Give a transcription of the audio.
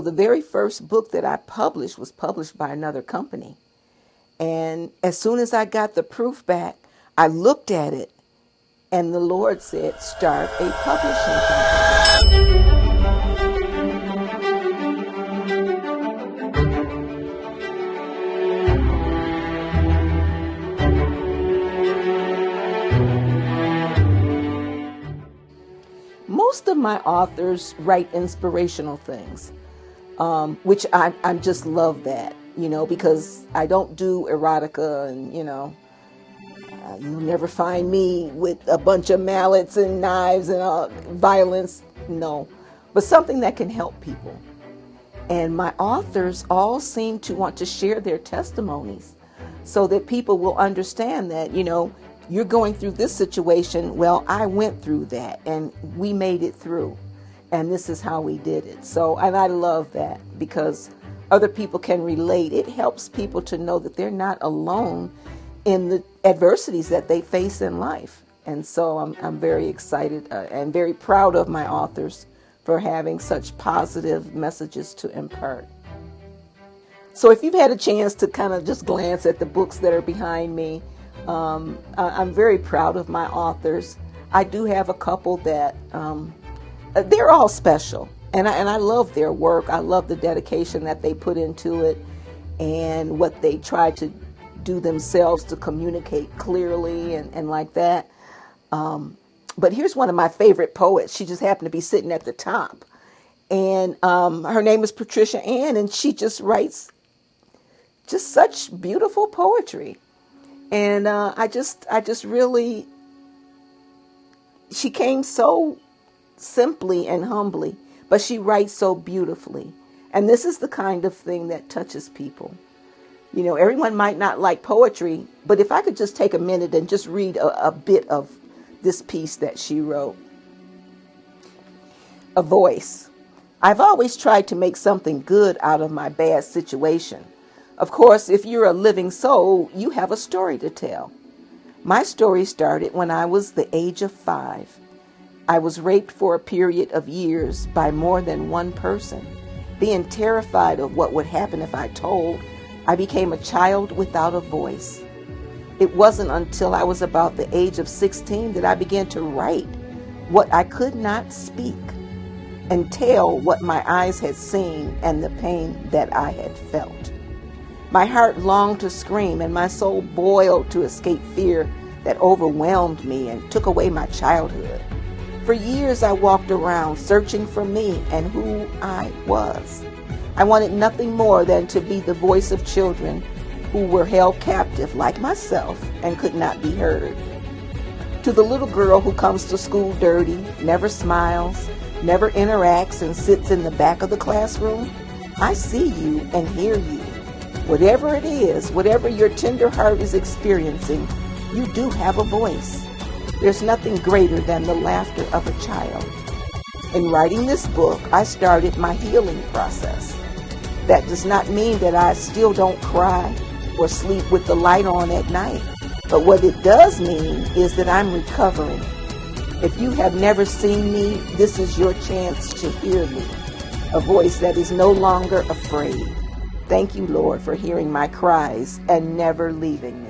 So the very first book that I published was published by another company. And as soon as I got the proof back, I looked at it and the Lord said, start a publishing company. Most of my authors write inspirational things, which I just love that, because I don't do erotica and, you'll never find me with a bunch of mallets and knives and violence. No, but something that can help people. And my authors all seem to want to share their testimonies so that people will understand that, you're going through this situation. Well, I went through that and we made it through. And this is how we did it. So, and I love that because other people can relate. It helps people to know that they're not alone in the adversities that they face in life. And so I'm very excited and very proud of my authors for having such positive messages to impart. So if you've had a chance to kind of just glance at the books that are behind me, I'm very proud of my authors. I do have a couple that they're all special, and I love their work. I love the dedication that they put into it and what they try to do themselves to communicate clearly and like that. But here's one of my favorite poets. She just happened to be sitting at the top, and her name is Patricia Ann, and she just writes just such beautiful poetry. And I just really, she came so simply and humbly, but she writes so beautifully. And this is the kind of thing that touches people. Everyone might not like poetry, but if I could just take a minute and just read a bit of this piece that she wrote. A voice. I've always tried to make something good out of my bad situation. Of course, if you're a living soul, you have a story to tell. My story started when I was the age of 5. I was raped for a period of years by more than one person. Being terrified of what would happen if I told, I became a child without a voice. It wasn't until I was about the age of 16 that I began to write what I could not speak and tell what my eyes had seen and the pain that I had felt. My heart longed to scream and my soul boiled to escape fear that overwhelmed me and took away my childhood. For years I walked around searching for me and who I was. I wanted nothing more than to be the voice of children who were held captive like myself and could not be heard. To the little girl who comes to school dirty, never smiles, never interacts and sits in the back of the classroom, I see you and hear you. Whatever it is, whatever your tender heart is experiencing, you do have a voice. There's nothing greater than the laughter of a child. In writing this book, I started my healing process. That does not mean that I still don't cry or sleep with the light on at night. But what it does mean is that I'm recovering. If you have never seen me, this is your chance to hear me. A voice that is no longer afraid. Thank you, Lord, for hearing my cries and never leaving me.